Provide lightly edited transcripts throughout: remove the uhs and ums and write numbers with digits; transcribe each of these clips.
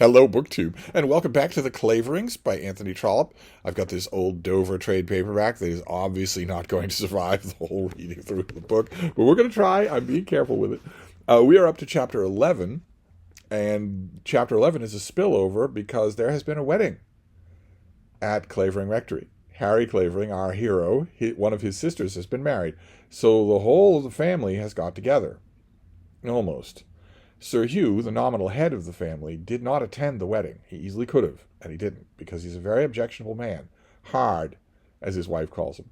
Hello, BookTube, and welcome back to The Claverings by Anthony Trollope. I've got this old Dover trade paperback that is obviously not going to survive the whole reading through the book, but we're going to try. I'm being careful with it. We are up to Chapter 11, and Chapter 11 is a spillover because there has been a wedding at Clavering Rectory. Harry Clavering, our hero, one of his sisters has been married, so the whole of the family has got together. Almost. Sir Hugh, the nominal head of the family, did not attend the wedding. He easily could have, and he didn't, because he's a very objectionable man. Hard, as his wife calls him.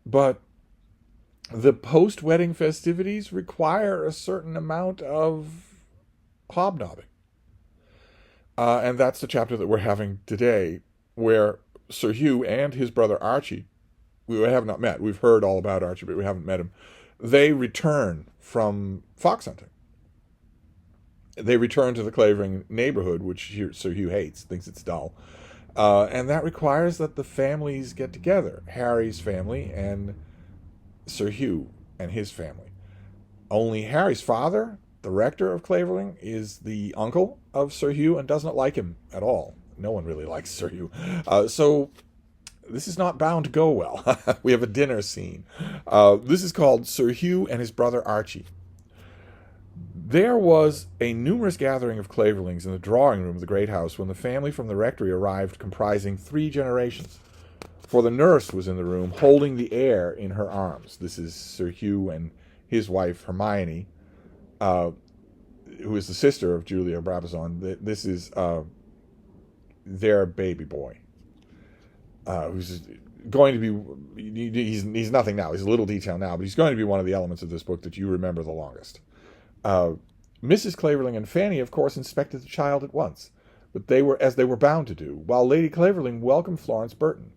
But the post-wedding festivities require a certain amount of hobnobbing. And that's the chapter that we're having today, where Sir Hugh and his brother Archie, we have not met. We've heard all about Archie, but we haven't met him. They return from fox hunting. They return to the Clavering neighborhood, which Sir Hugh hates, thinks it's dull. And that requires that the families get together. Harry's family and Sir Hugh and his family. Only Harry's father, the rector of Clavering, is the uncle of Sir Hugh and does not like him at all. No one really likes Sir Hugh. So this is not bound to go well. We have a dinner scene. This is called Sir Hugh and his brother Archie. There was a numerous gathering of Claverlings in the drawing room of the great house when the family from the rectory arrived, comprising 3 generations. For the nurse was in the room, holding the heir in her arms. This is Sir Hugh and his wife Hermione, who is the sister of Julia Brabazon. This is their baby boy, who's going to be. He's nothing now. He's a little detail now, but he's going to be one of the elements of this book that you remember the longest. Mrs. Claverling and Fanny, of course, inspected the child at once, but they were bound to do, while Lady Claverling welcomed Florence Burton.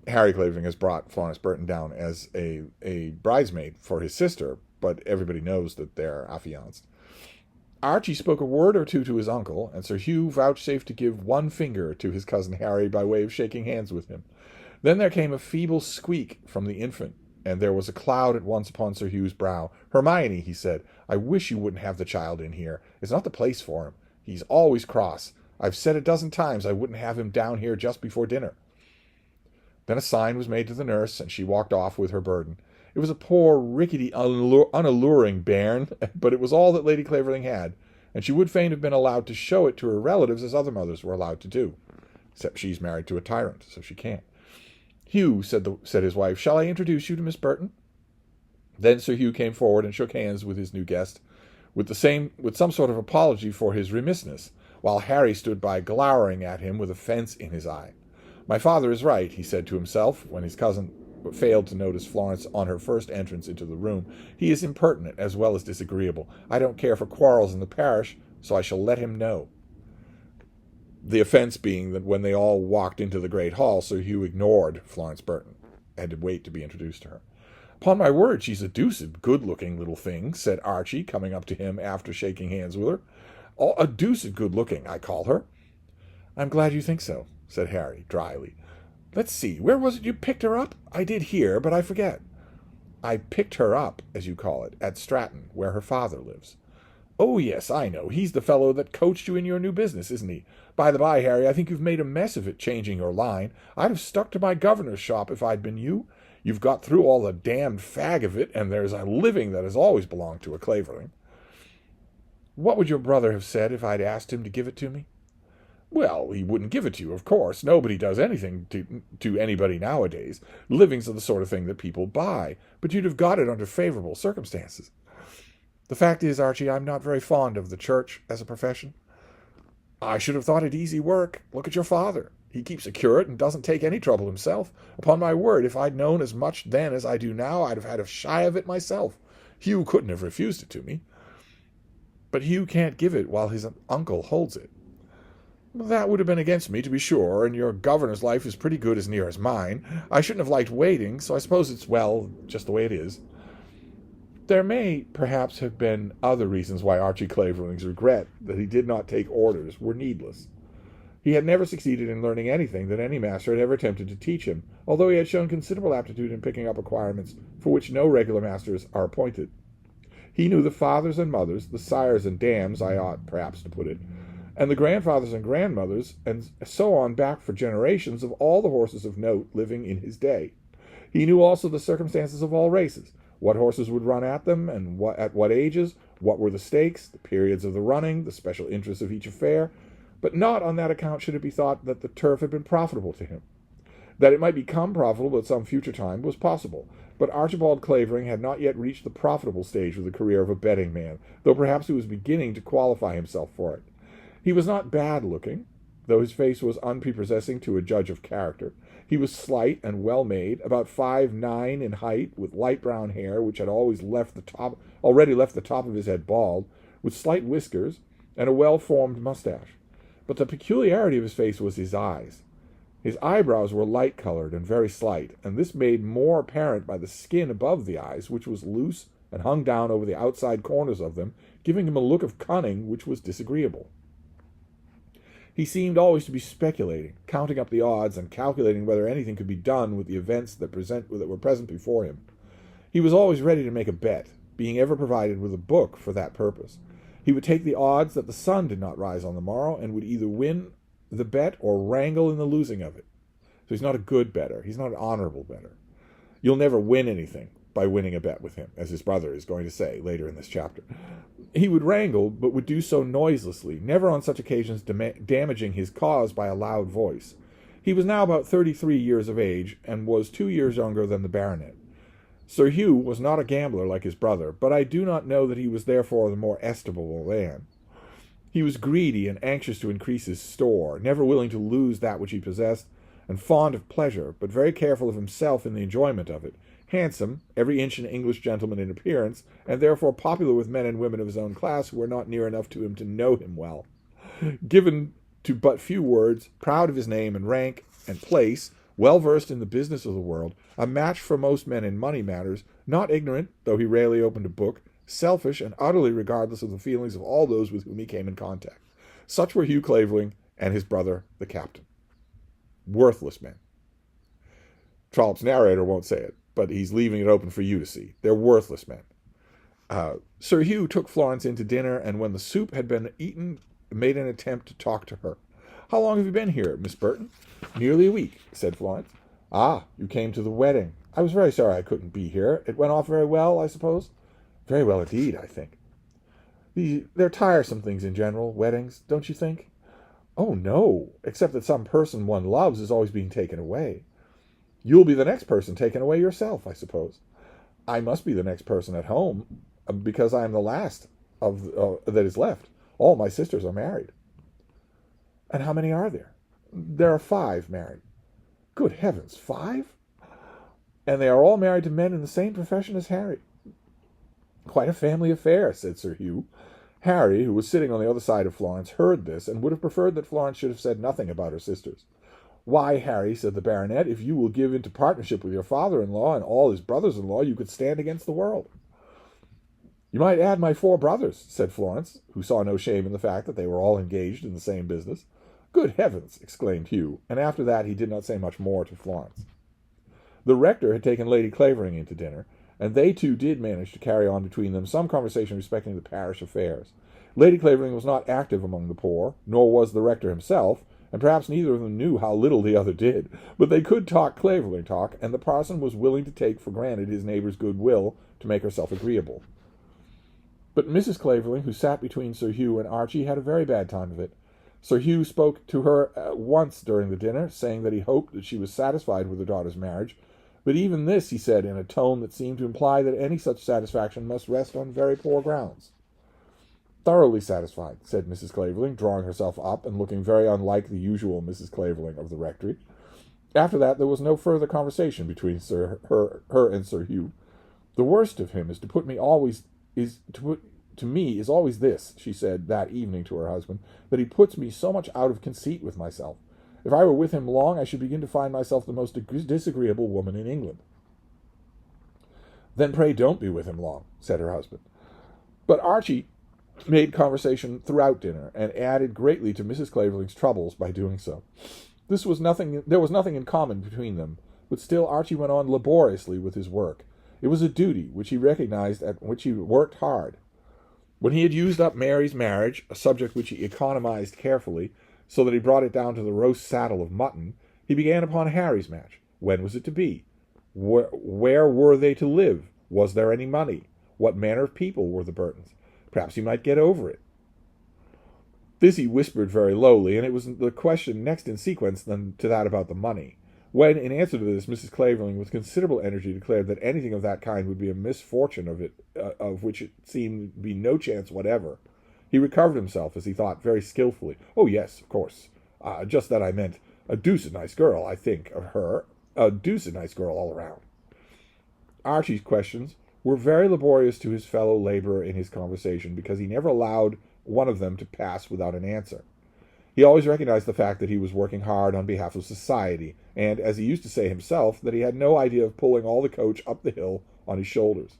Harry Clavering has brought Florence Burton down as a bridesmaid for his sister, but everybody knows that they're affianced. Archie spoke a word or two to his uncle, and Sir Hugh vouchsafed to give one finger to his cousin Harry by way of shaking hands with him. Then there came a feeble squeak from the infant, and there was a cloud at once upon Sir Hugh's brow. "Hermione," he said, "I wish you wouldn't have the child in here. It's not the place for him. He's always cross. I've said a dozen times I wouldn't have him down here just before dinner." Then a sign was made to the nurse, and she walked off with her burden. It was a poor, rickety, unalluring bairn, but it was all that Lady Claverling had, and she would fain have been allowed to show it to her relatives as other mothers were allowed to do. Except she's married to a tyrant, so she can't. "Hugh," said his wife, "shall I introduce you to Miss Burton?" Then Sir Hugh came forward and shook hands with his new guest, with some sort of apology for his remissness, while Harry stood by glowering at him with offence in his eye. "My father is right," he said to himself, when his cousin failed to notice Florence on her first entrance into the room. "He is impertinent as well as disagreeable. I don't care for quarrels in the parish, so I shall let him know." The offence being that when they all walked into the great hall, Sir Hugh ignored Florence Burton, had to wait to be introduced to her. "Upon my word, she's a deuced good-looking little thing," said Archie, coming up to him after shaking hands with her. "A deuced good-looking, I call her." "I'm glad you think so," said Harry, dryly. "Let's see, where was it you picked her up? I did hear, but I forget." "I picked her up, as you call it, at Stratton, where her father lives." "Oh, yes, I know. He's the fellow that coached you in your new business, isn't he? By the by, Harry, I think you've made a mess of it changing your line. I'd have stuck to my governor's shop if I'd been you. You've got through all the damned fag of it, and there's a living that has always belonged to a Clavering." "What would your brother have said if I'd asked him to give it to me?" "Well, he wouldn't give it to you, of course. Nobody does anything to anybody nowadays. Livings are the sort of thing that people buy, but you'd have got it under favorable circumstances. The fact is, Archie, I'm not very fond of the church as a profession." "I should have thought it easy work. Look at your father. He keeps a curate and doesn't take any trouble himself. Upon my word, if I'd known as much then as I do now, I'd have had a shy of it myself. Hugh couldn't have refused it to me." "But Hugh can't give it while his uncle holds it." "That would have been against me, to be sure, and your governor's life is pretty good as near as mine. I shouldn't have liked waiting, so I suppose it's, well, just the way it is." There may, perhaps, have been other reasons why Archie Clavering's regret that he did not take orders were needless. He had never succeeded in learning anything that any master had ever attempted to teach him, although he had shown considerable aptitude in picking up acquirements for which no regular masters are appointed. He knew the fathers and mothers, the sires and dams, I ought perhaps to put it, and the grandfathers and grandmothers, and so on back for generations of all the horses of note living in his day. He knew also the circumstances of all races, what horses would run at them, and at what ages, what were the stakes, the periods of the running, the special interests of each affair, but not on that account should it be thought that the turf had been profitable to him. That it might become profitable at some future time was possible, but Archibald Clavering had not yet reached the profitable stage of the career of a betting man, though perhaps he was beginning to qualify himself for it. He was not bad-looking, though his face was unprepossessing to a judge of character. He was slight and well-made, about 5'9" in height, with light brown hair, which had already left the top of his head bald, with slight whiskers, and a well-formed mustache. But the peculiarity of his face was his eyes. His eyebrows were light-colored and very slight, and this made more apparent by the skin above the eyes, which was loose and hung down over the outside corners of them, giving him a look of cunning which was disagreeable. He seemed always to be speculating, counting up the odds, and calculating whether anything could be done with the events that were present before him. He was always ready to make a bet, being ever provided with a book for that purpose. He would take the odds that the sun did not rise on the morrow, and would either win the bet or wrangle in the losing of it. So he's not a good bettor. He's not an honorable bettor. You'll never win anything by winning a bet with him, as his brother is going to say later in this chapter. He would wrangle, but would do so noiselessly, never on such occasions damaging his cause by a loud voice. He was now about 33 years of age, and was 2 years younger than the baronet. Sir Hugh was not a gambler like his brother, but I do not know that he was therefore the more estimable man. He was greedy and anxious to increase his store, never willing to lose that which he possessed, and fond of pleasure, but very careful of himself in the enjoyment of it, handsome, every inch an English gentleman in appearance, and therefore popular with men and women of his own class who were not near enough to him to know him well. Given to but few words, proud of his name and rank and place, well versed in the business of the world, a match for most men in money matters, not ignorant, though he rarely opened a book, selfish, and utterly regardless of the feelings of all those with whom he came in contact. Such were Hugh Clavering and his brother, the captain. Worthless men. Trollope's narrator won't say it, but he's leaving it open for you to see. They're worthless men. Sir Hugh took Florence in to dinner, and when the soup had been eaten, made an attempt to talk to her. "How long have you been here, Miss Burton?" "Nearly a week," said Florence. "Ah, you came to the wedding. I was very sorry I couldn't be here. It went off very well, I suppose?" "Very well indeed, I think." "They're tiresome things in general, weddings, don't you think?" "Oh, no, except that some person one loves is always being taken away." "You'll be the next person taken away yourself, I suppose." "I must be the next person at home, because I am the last that is left. All my sisters are married." "And how many are there?" "There are 5 married." "Good heavens, 5? And they are all married to men in the same profession as Harry." "Quite a family affair," said Sir Hugh. Harry, who was sitting on the other side of Florence, heard this, and would have preferred that Florence should have said nothing about her sisters. "Why, Harry," said the baronet, "if you will give into partnership with your father-in-law and all his brothers-in-law, you could stand against the world." "You might add my 4 brothers," said Florence, who saw no shame in the fact that they were all engaged in the same business. "Good heavens!" exclaimed Hugh, and after that he did not say much more to Florence. The rector had taken Lady Clavering in to dinner, and they two did manage to carry on between them some conversation respecting the parish affairs. Lady Clavering was not active among the poor, nor was the rector himself, and perhaps neither of them knew how little the other did, but they could talk Clavering talk, and the parson was willing to take for granted his neighbour's good will to make herself agreeable. But Mrs. Clavering, who sat between Sir Hugh and Archie, had a very bad time of it. Sir Hugh spoke to her once during the dinner, saying that he hoped that she was satisfied with her daughter's marriage, but even this he said in a tone that seemed to imply that any such satisfaction must rest on very poor grounds. "Thoroughly satisfied," said Mrs. Clavering, drawing herself up and looking very unlike the usual Mrs. Clavering of the rectory. After that there was no further conversation between her and Sir Hugh. "The worst of him is to me is always this," she said that evening to her husband, "that he puts me so much out of conceit with myself. If I were with him long, I should begin to find myself the most disagreeable woman in England." "Then pray don't be with him long," said her husband. But Archie made conversation throughout dinner, and added greatly to Mrs. Clavering's troubles by doing so. There was nothing in common between them, but still Archie went on laboriously with his work. It was a duty which he recognized, at which he worked hard. When he had used up Mary's marriage, a subject which he economized carefully, so that he brought it down to the roast saddle of mutton, he began upon Harry's match. When was it to be? Where were they to live? Was there any money? What manner of people were the Burtons? Perhaps he might get over it. This he whispered very lowly, and it was the question next in sequence than to that about the money. When, in answer to this, Mrs. Clavering with considerable energy declared that anything of that kind would be a misfortune of which it seemed to be no chance whatever, he recovered himself, as he thought, very skilfully. "Oh, yes, of course. Just that I meant a deuced nice girl, I think, of her. A deuced nice girl all around." Archie's questions were very laborious to his fellow laborer in his conversation, because he never allowed one of them to pass without an answer. He always recognized the fact that he was working hard on behalf of society, and, as he used to say himself, that he had no idea of pulling all the coach up the hill on his shoulders.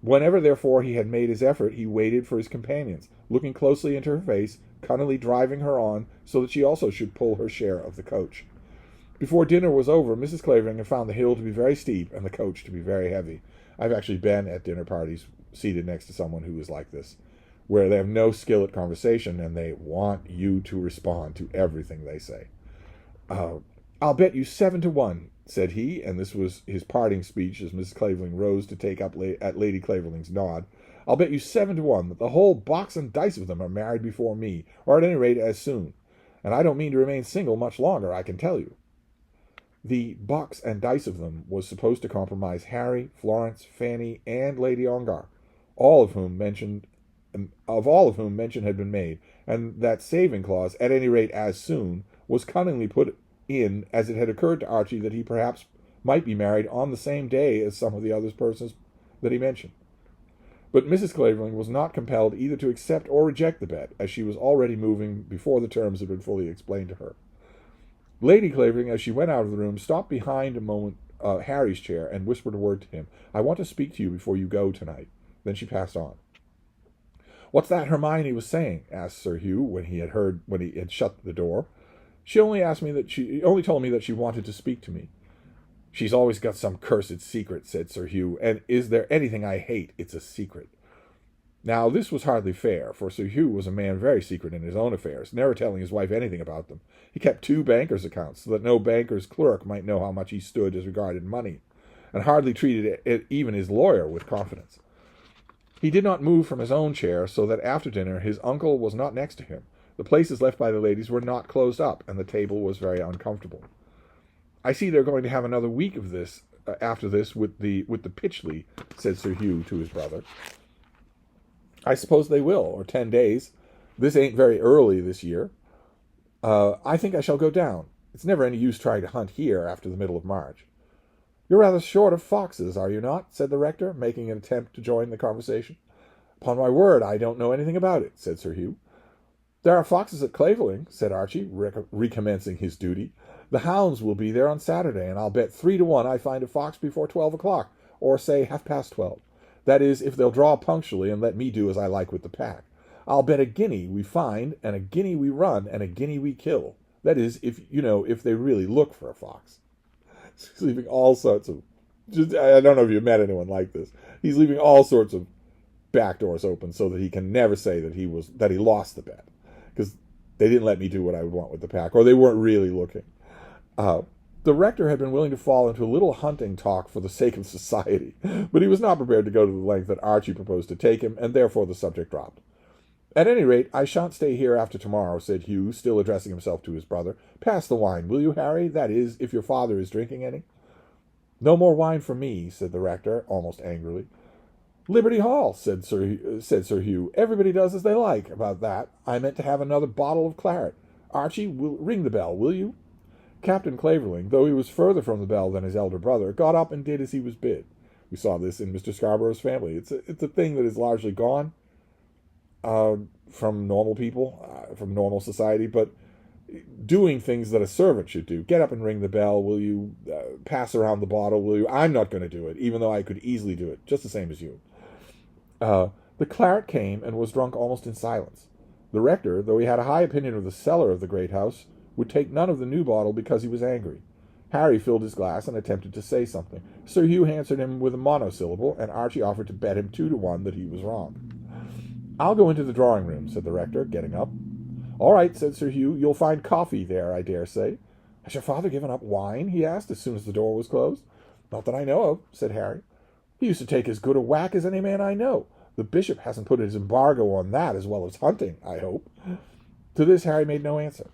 Whenever, therefore, he had made his effort, he waited for his companions, looking closely into her face, cunningly driving her on, so that she also should pull her share of the coach. Before dinner was over, Mrs. Clavering had found the hill to be very steep and the coach to be very heavy. I've actually been at dinner parties seated next to someone who is like this, where they have no skill at conversation and they want you to respond to everything they say. "I'll bet you 7-1, said he, and this was his parting speech as Mrs. Clavering rose to take up at Lady Clavering's nod. "I'll bet you 7-1 that the whole box and dice of them are married before me, or at any rate as soon. And I don't mean to remain single much longer, I can tell you." The box and dice of them was supposed to compromise Harry, Florence, Fanny, and Lady Ongar, all of whom mention had been made, and that saving clause, at any rate as soon, was cunningly put in, as it had occurred to Archie that he perhaps might be married on the same day as some of the other persons that he mentioned. But Mrs. Clavering was not compelled either to accept or reject the bet, as she was already moving before the terms had been fully explained to her. Lady Clavering, as she went out of the room, stopped behind a moment Harry's chair and whispered a word to him. "I want to speak to you before you go tonight." Then she passed on. "What's that Hermione was saying?" asked Sir Hugh when he had shut the door. She only told me that she wanted to speak to me." "She's always got some cursed secret," said Sir Hugh, "and is there anything I hate, it's a secret." Now this was hardly fair, for Sir Hugh was a man very secret in his own affairs, never telling his wife anything about them. He kept 2 bankers' accounts, so that no banker's clerk might know how much he stood as regarded money, and hardly treated even his lawyer with confidence. He did not move from his own chair, so that after dinner his uncle was not next to him. The places left by the ladies were not closed up, and the table was very uncomfortable. "I see they're going to have another week of this after this with the Pytchley," said Sir Hugh to his brother. "I suppose they will, or 10 days. This ain't very early this year. I think I shall go down. It's never any use trying to hunt here after the middle of March." "You're rather short of foxes, are you not?" said the rector, making an attempt to join the conversation. "Upon my word, I don't know anything about it," said Sir Hugh. "There are foxes at Clavering," said Archie, recommencing his duty. "The hounds will be there on Saturday, and I'll bet 3-1 I find a fox before 12 o'clock, or say 12:30. That is, if they'll draw punctually and let me do as I like with the pack. I'll bet a guinea we find, and a guinea we run, and a guinea we kill. That is, if they really look for a fox." He's leaving all sorts of... I don't know if you've met anyone like this. He's leaving all sorts of back doors open so that he can never say that he lost the bet, because they didn't let me do what I would want with the pack, or they weren't really looking. The rector had been willing to fall into a little hunting talk for the sake of society, but he was not prepared to go to the length that Archie proposed to take him, and therefore the subject dropped. "At any rate, I shan't stay here after tomorrow," said Hugh, still addressing himself to his brother. "Pass the wine, will you, Harry? That is, if your father is drinking any." "No more wine for me," said the rector, almost angrily. "Liberty Hall," said Sir Hugh. "Everybody does as they like about that. I meant to have another bottle of claret. Archie, ring the bell, will you?" Captain Clavering, though he was further from the bell than his elder brother, got up and did as he was bid. We saw this in Mr. Scarborough's family. It's a thing that is largely gone from normal people, from normal society, but doing things that a servant should do. Get up and ring the bell, will you? Pass around the bottle, will you? I'm not going to do it, even though I could easily do it, just the same as you. The claret came and was drunk almost in silence. The rector, though he had a high opinion of the cellar of the great house, would take none of the new bottle because he was angry. Harry filled his glass and attempted to say something. Sir Hugh answered him with a monosyllable, and Archie offered to bet him 2-1 that he was wrong. "I'll go into the drawing-room," said the rector, getting up. "All right," said Sir Hugh. "You'll find coffee there, I dare say." "Has your father given up wine?" he asked, as soon as the door was closed. "Not that I know of," said Harry. "He used to take as good a whack as any man I know. The bishop hasn't put his embargo on that, as well as hunting, I hope." To this Harry made no answer.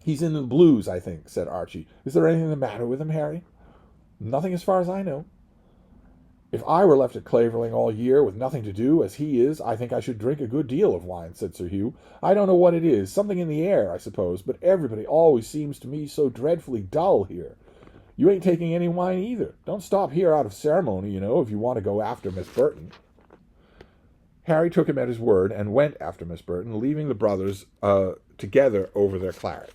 "He's in the blues, I think," said Archie. "Is there anything the matter with him, Harry?" "Nothing as far as I know." "If I were left at Clavering all year with nothing to do, as he is, I think I should drink a good deal of wine," said Sir Hugh. "I don't know what it is. Something in the air, I suppose. But everybody always seems to me so dreadfully dull here. You ain't taking any wine either. Don't stop here out of ceremony, you know, if you want to go after Miss Burton." Harry took him at his word and went after Miss Burton, leaving the brothers together over their claret.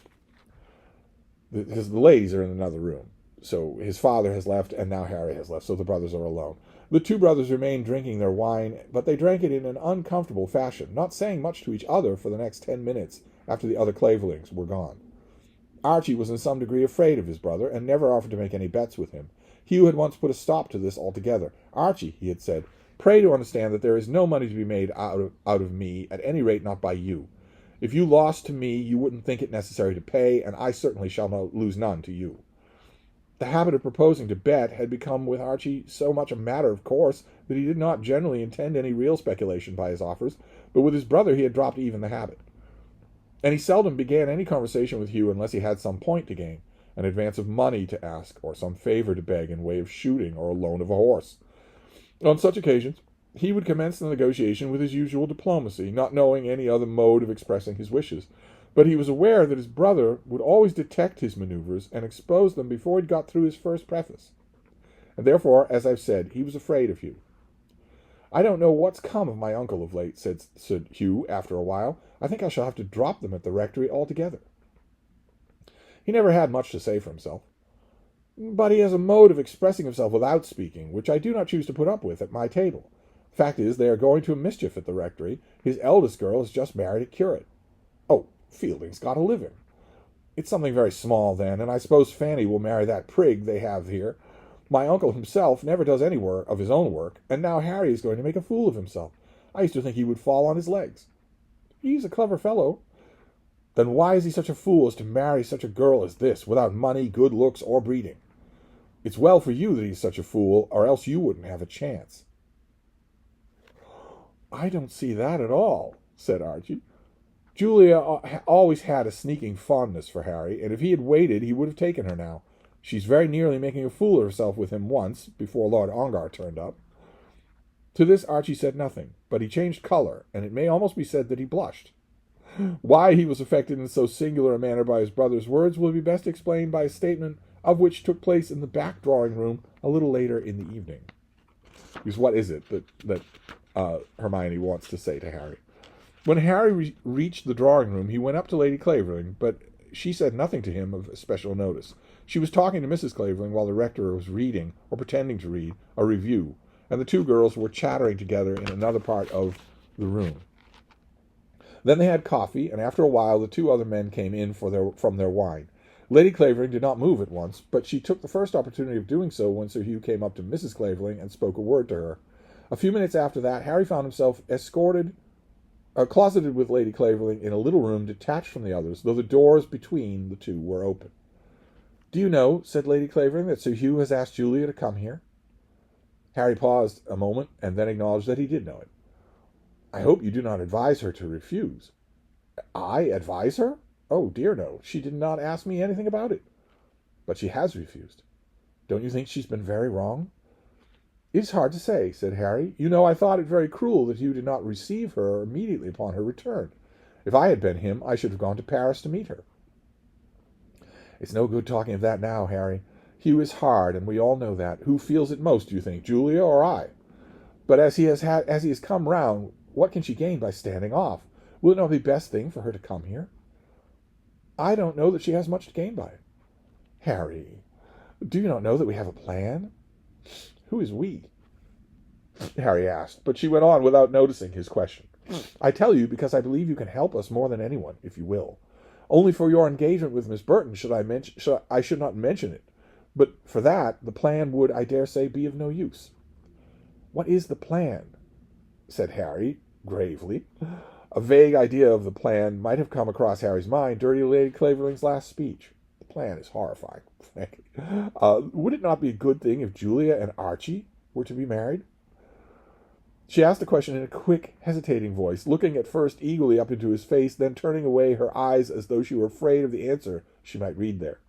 Because the ladies are in another room. So his father has left, and now Harry has left, so the brothers are alone. The two brothers remained drinking their wine, but they drank it in an uncomfortable fashion, not saying much to each other for the next 10 minutes after the other Claverings were gone. Archie was in some degree afraid of his brother, and never offered to make any bets with him. Hugh had once put a stop to this altogether. "Archie," he had said, "pray to understand that there is no money to be made out of me, at any rate not by you. If you lost to me, you wouldn't think it necessary to pay, and I certainly shall lose none to you." The habit of proposing to bet had become with Archie so much a matter of course that he did not generally intend any real speculation by his offers, but with his brother he had dropped even the habit. And he seldom began any conversation with Hugh unless he had some point to gain, an advance of money to ask, or some favor to beg in way of shooting or a loan of a horse. On such occasions, he would commence the negotiation with his usual diplomacy, not knowing any other mode of expressing his wishes. But he was aware that his brother would always detect his maneuvers and expose them before he'd got through his first preface. And therefore, as I've said, he was afraid of Hugh. "I don't know what's come of my uncle of late," said Hugh after a while. "I think I shall have to drop them at the rectory altogether." He never had much to say for himself. "But he has a mode of expressing himself without speaking, which I do not choose to put up with at my table. Fact is, they are going to a mischief at the rectory. His eldest girl has just married a curate." "Oh, Fielding's got a living." "It's something very small, then, and I suppose Fanny will marry that prig they have here. My uncle himself never does any work of his own work, and now Harry is going to make a fool of himself. I used to think he would fall on his legs." "He's a clever fellow." "Then why is he such a fool as to marry such a girl as this, without money, good looks, or breeding? It's well for you that he's such a fool, or else you wouldn't have a chance." "I don't see that at all," said Archie. "Julia always had a sneaking fondness for Harry, and if he had waited, he would have taken her now. She's very nearly making a fool of herself with him once, before Lord Ongar turned up." To this Archie said nothing, but he changed colour, and it may almost be said that he blushed. Why he was affected in so singular a manner by his brother's words will be best explained by a statement of which took place in the back drawing-room a little later in the evening. Because what is it that Hermione wants to say to Harry? When Harry reached the drawing-room, he went up to Lady Clavering, but she said nothing to him of special notice. She was talking to Mrs. Clavering while the rector was reading, or pretending to read, a review, and the two girls were chattering together in another part of the room. Then they had coffee, and after a while the two other men came in from their wine. Lady Clavering did not move at once, but she took the first opportunity of doing so when Sir Hugh came up to Mrs. Clavering and spoke a word to her. A few minutes after that, Harry found himself closeted with Lady Clavering in a little room detached from the others, though the doors between the two were open. "Do you know," said Lady Clavering, "that Sir Hugh has asked Julia to come here?" Harry paused a moment, and then acknowledged that he did know it. "I hope you do not advise her to refuse." "I advise her? Oh, dear no. She did not ask me anything about it." "But she has refused. Don't you think she's been very wrong?" "It is hard to say," said Harry. "You know, I thought it very cruel that you did not receive her immediately upon her return. If I had been him, I should have gone to Paris to meet her." "It's no good talking of that now, Harry. Hugh is hard, and we all know that. Who feels it most, do you think, Julia or I? But as he has come round, what can she gain by standing off? Will it not be best thing for her to come here?" "I don't know that she has much to gain by it." "Harry, do you not know that we have a plan?" "Who is we?" Harry asked, but she went on without noticing his question. "I tell you because I believe you can help us more than anyone, if you will. Only for your engagement with Miss Burton I should not mention it. But for that, the plan would, I dare say, be of no use." "What is the plan?" said Harry, gravely. A vague idea of the plan might have come across Harry's mind during Lady Clavering's last speech. The plan is horrifying, frankly. Would it not be a good thing if Julia and Archie were to be married? She asked the question in a quick, hesitating voice, looking at first eagerly up into his face, then turning away her eyes as though she were afraid of the answer she might read there.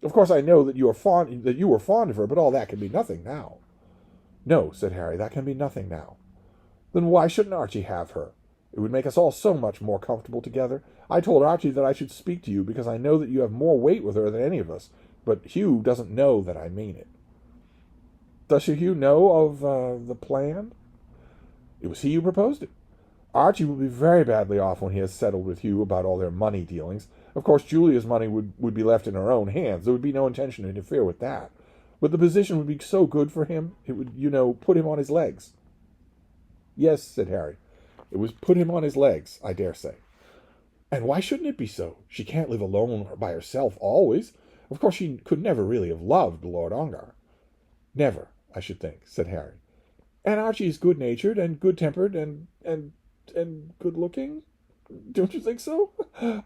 Of course I know that you were fond of her, but all that can be nothing now. No, said Harry, that can be nothing now. Then why shouldn't Archie have her? It would make us all so much more comfortable together. I told Archie that I should speak to you because I know that you have more weight with her than any of us, but Hugh doesn't know that I mean it. Does Hugh know of the plan? It was he who proposed it. Archie will be very badly off when he has settled with Hugh about all their money dealings. Of course, Julia's money would be left in her own hands. There would be no intention to interfere with that. But the position would be so good for him, it would, put him on his legs. Yes, said Harry. It was put him on his legs, I dare say. And why shouldn't it be so? She can't live alone by herself always. Of course, she could never really have loved Lord Ongar. Never, I should think, said Harry. And Archie is good-natured and good-tempered and good-looking. Don't you think so?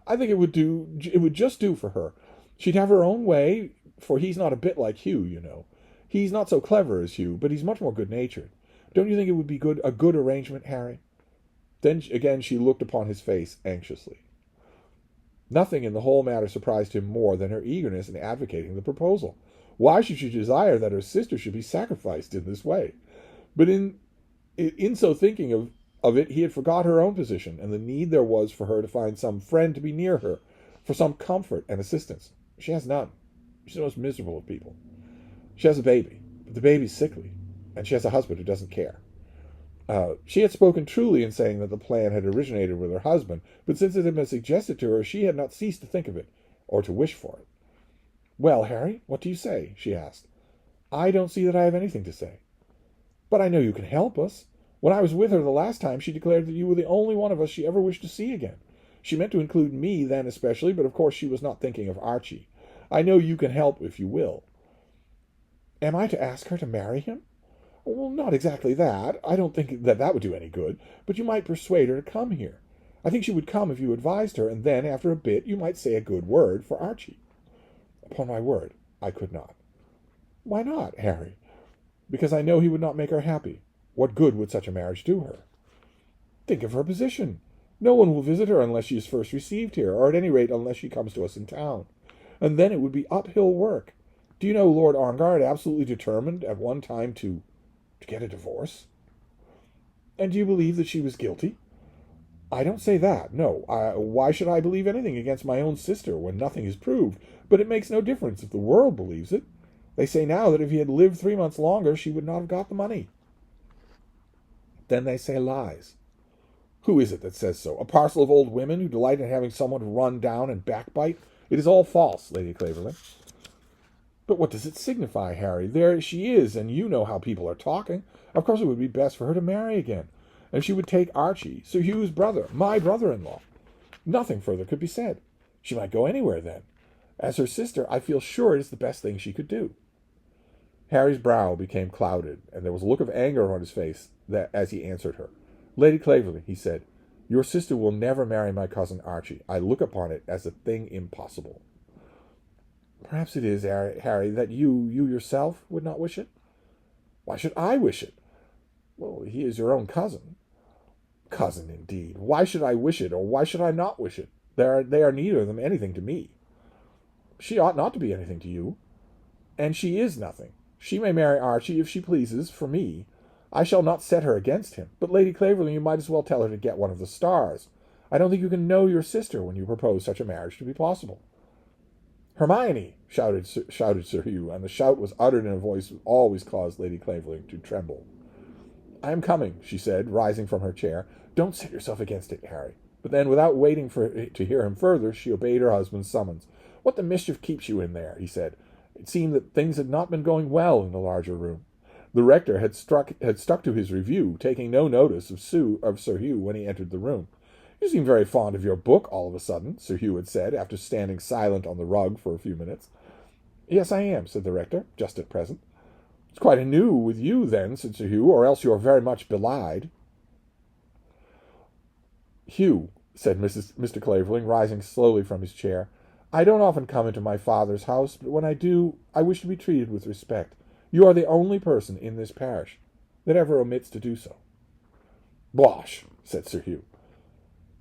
I think it would just do for her. She'd have her own way, for he's not a bit like Hugh, He's not so clever as Hugh, but he's much more good-natured. Don't you think it would be a good arrangement, Harry? Then again she looked upon his face anxiously. Nothing in the whole matter surprised him more than her eagerness in advocating the proposal. Why should she desire that her sister should be sacrificed in this way? But in so thinking of it, he had forgot her own position and the need there was for her to find some friend to be near her, for some comfort and assistance. She has none. She's the most miserable of people. She has a baby, but the baby's sickly, and she has a husband who doesn't care. She had spoken truly in saying that the plan had originated with her husband, but since it had been suggested to her, she had not ceased to think of it, or to wish for it. Well, Harry, what do you say? She asked. I don't see that I have anything to say. But I know you can help us. When I was with her the last time, she declared that you were the only one of us she ever wished to see again. She meant to include me then especially, but of course she was not thinking of Archie. I know you can help if you will. Am I to ask her to marry him? Well, not exactly that. I don't think that would do any good, but you might persuade her to come here. I think she would come if you advised her, and then, after a bit, you might say a good word for Archie. Upon my word, I could not. Why not, Harry? Because I know he would not make her happy. What good would such a marriage do her? Think of her position. No one will visit her unless she is first received here, or at any rate unless she comes to us in town. And then it would be uphill work. Do you know Lord Ongar had absolutely determined at one time to get a divorce? And do you believe that she was guilty? I don't say that, no. Why should I believe anything against my own sister when nothing is proved? But it makes no difference if the world believes it. They say now that if he had lived 3 months longer, she would not have got the money. Then they say lies. Who is it that says so? A parcel of old women who delight in having someone to run down and backbite? It is all false, Lady Clavering. But what does it signify, Harry? There she is, and you know how people are talking. Of course it would be best for her to marry again. And she would take Archie, Sir Hugh's brother, my brother-in-law. Nothing further could be said. She might go anywhere then. As her sister, I feel sure it is the best thing she could do. Harry's brow became clouded, and there was a look of anger on his face as he answered her. Lady Clavering, he said, your sister will never marry my cousin Archie. I look upon it as a thing impossible. Perhaps it is, Harry, that you yourself would not wish it? Why should I wish it? Well, he is your own cousin. Cousin, indeed. Why should I wish it, or why should I not wish it? They are neither of them anything to me. She ought not to be anything to you. And she is nothing. She may marry Archie if she pleases, for me. I shall not set her against him. But, Lady Clavering, you might as well tell her to get one of the stars. I don't think you can know your sister when you propose such a marriage to be possible. Hermione! shouted Sir Hugh, and the shout was uttered in a voice that always caused Lady Clavering to tremble. I am coming, she said, rising from her chair. Don't set yourself against it, Harry. But then, without waiting to hear him further, she obeyed her husband's summons. What the mischief keeps you in there? He said. It seemed that things had not been going well in the larger room. The rector had stuck to his review, taking no notice of Sir Hugh when he entered the room. You seem very fond of your book all of a sudden, Sir Hugh had said, after standing silent on the rug for a few minutes. Yes, I am, said the rector, just at present. It's quite anew with you, then, said Sir Hugh, or else you are very much belied. Hugh, said Mr. Clavering, rising slowly from his chair, I don't often come into my father's house, but when I do, I wish to be treated with respect. You are the only person in this parish that ever omits to do so. Bosh, said Sir Hugh.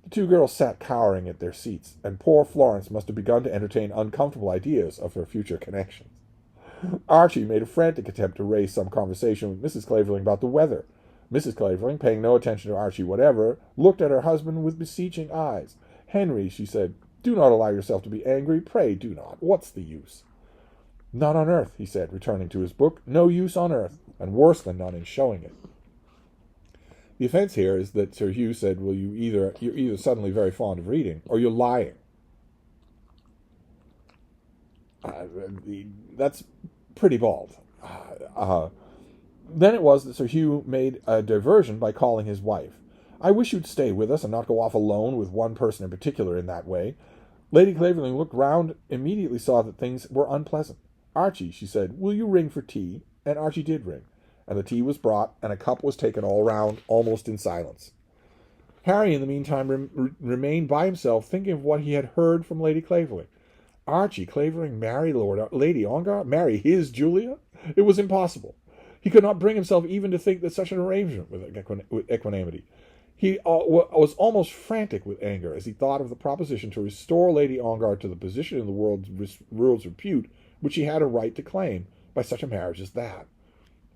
The two girls sat cowering at their seats, and poor Florence must have begun to entertain uncomfortable ideas of her future connections. Archie made a frantic attempt to raise some conversation with Mrs. Clavering about the weather. Mrs. Clavering, paying no attention to Archie whatever, looked at her husband with beseeching eyes. Henry, she said, do not allow yourself to be angry. Pray do not. What's the use? None on earth, he said, returning to his book. No use on earth, and worse than none in showing it. The offence here is that Sir Hugh said, well, you're either suddenly very fond of reading, or you're lying. That's pretty bald. Then it was that Sir Hugh made a diversion by calling his wife. I wish you'd stay with us and not go off alone with one person in particular in that way. Lady Clavering looked round, immediately saw that things were unpleasant. Archie, she said, will you ring for tea? And Archie did ring, and the tea was brought, and a cup was taken all round, almost in silence. Harry, in the meantime, remained by himself, thinking of what he had heard from Lady Clavering. Archie Clavering marry Lady Ongar? Marry his Julia? It was impossible. He could not bring himself even to think that such an arrangement with equanimity. He was almost frantic with anger as he thought of the proposition to restore Lady Ongar to the position in the world's repute which she had a right to claim by such a marriage as that.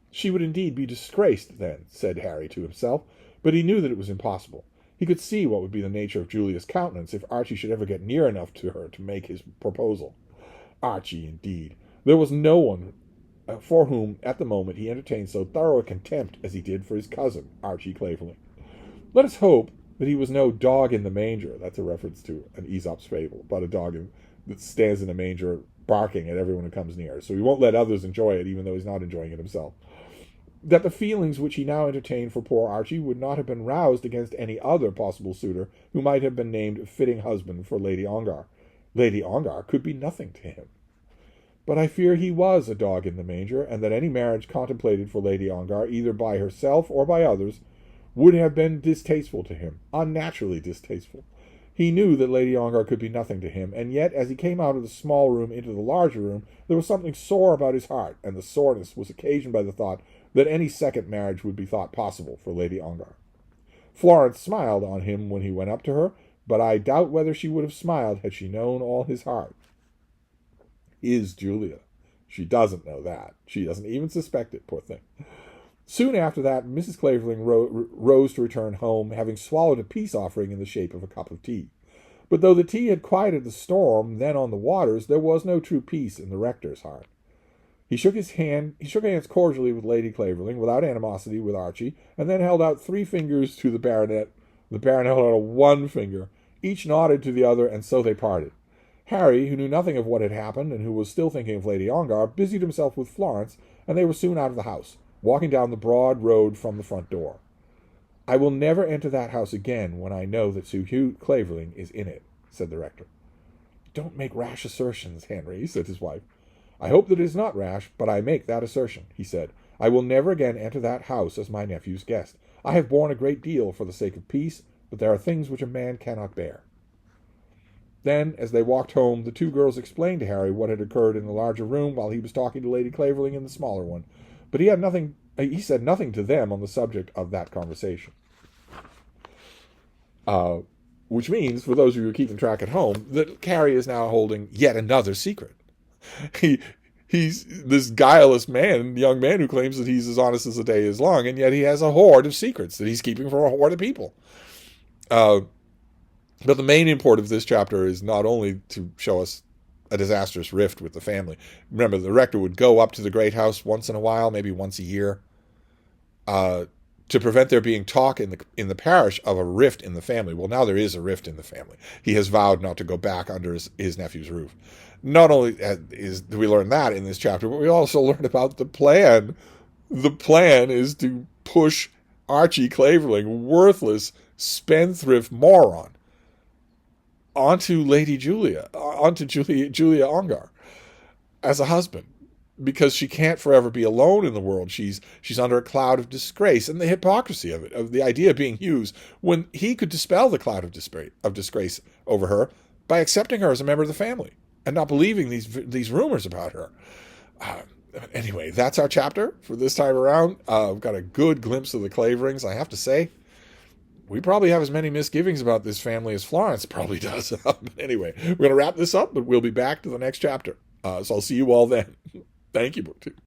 She would indeed be disgraced then, said Harry to himself, but he knew that it was impossible. He could see what would be the nature of Julia's countenance if Archie should ever get near enough to her to make his proposal. Archie, indeed. There was no one for whom, at the moment, he entertained so thorough a contempt as he did for his cousin, Archie Clavering. Let us hope that he was no dog in the manger. That's a reference to an Aesop's fable about a dog that stands in a manger barking at everyone who comes near. So he won't let others enjoy it, even though he's not enjoying it himself. That the feelings which he now entertained for poor Archie would not have been roused against any other possible suitor who might have been named fitting husband for Lady Ongar. Lady Ongar could be nothing to him. But I fear he was a dog in the manger, and that any marriage contemplated for Lady Ongar, either by herself or by others, would have been distasteful to him, unnaturally distasteful. He knew that Lady Ongar could be nothing to him, and yet, as he came out of the small room into the larger room, there was something sore about his heart, and the soreness was occasioned by the thought that any second marriage would be thought possible for Lady Ongar. Florence smiled on him when he went up to her, but I doubt whether she would have smiled had she known all his heart. His Julia. She doesn't know that. She doesn't even suspect it, poor thing. Soon after that, Mrs. Clavering rose to return home, having swallowed a peace offering in the shape of a cup of tea. But though the tea had quieted the storm then on the waters, there was no true peace in the rector's heart. He shook hands cordially with Lady Clavering, without animosity with Archie, and then held out 3 fingers to the baronet. The baronet held out 1 finger. Each nodded to the other, and so they parted. Harry, who knew nothing of what had happened, and who was still thinking of Lady Ongar, busied himself with Florence, and they were soon out of the house, walking down the broad road from the front door. I will never enter that house again when I know that Sir Hugh Clavering is in it, said the rector. Don't make rash assertions, Henry, said his wife. I hope that it is not rash, but I make that assertion, he said. I will never again enter that house as my nephew's guest. I have borne a great deal for the sake of peace, but there are things which a man cannot bear. Then, as they walked home, the 2 girls explained to Harry what had occurred in the larger room while he was talking to Lady Clavering in the smaller one, but he said nothing to them on the subject of that conversation. Which means, for those of you who are keeping track at home, that Harry is now holding yet another secret. He's this guileless young man who claims that he's as honest as the day is long, and yet he has a hoard of secrets that he's keeping from a horde of people. But the main import of this chapter is not only to show us a disastrous rift with the family. Remember, the rector would go up to the great house once in a while, maybe once a year, to prevent there being talk in the parish of a rift in the family. Well, now there is a rift in the family. He has vowed not to go back under his nephew's roof. Not only do we learn that in this chapter, but we also learn about the plan. The plan is to push Archie Clavering, worthless, spendthrift moron, onto Julia Ongar as a husband. because she can't forever be alone in the world. She's under a cloud of disgrace, and the hypocrisy of it, of the idea being Hugh's, when he could dispel the cloud of disgrace over her by accepting her as a member of the family and not believing these rumors about her. Anyway, that's our chapter for this time around. We've got a good glimpse of the Claverings. I have to say, we probably have as many misgivings about this family as Florence probably does. But anyway, we're going to wrap this up, but we'll be back to the next chapter. So I'll see you all then. Thank you, BookTube.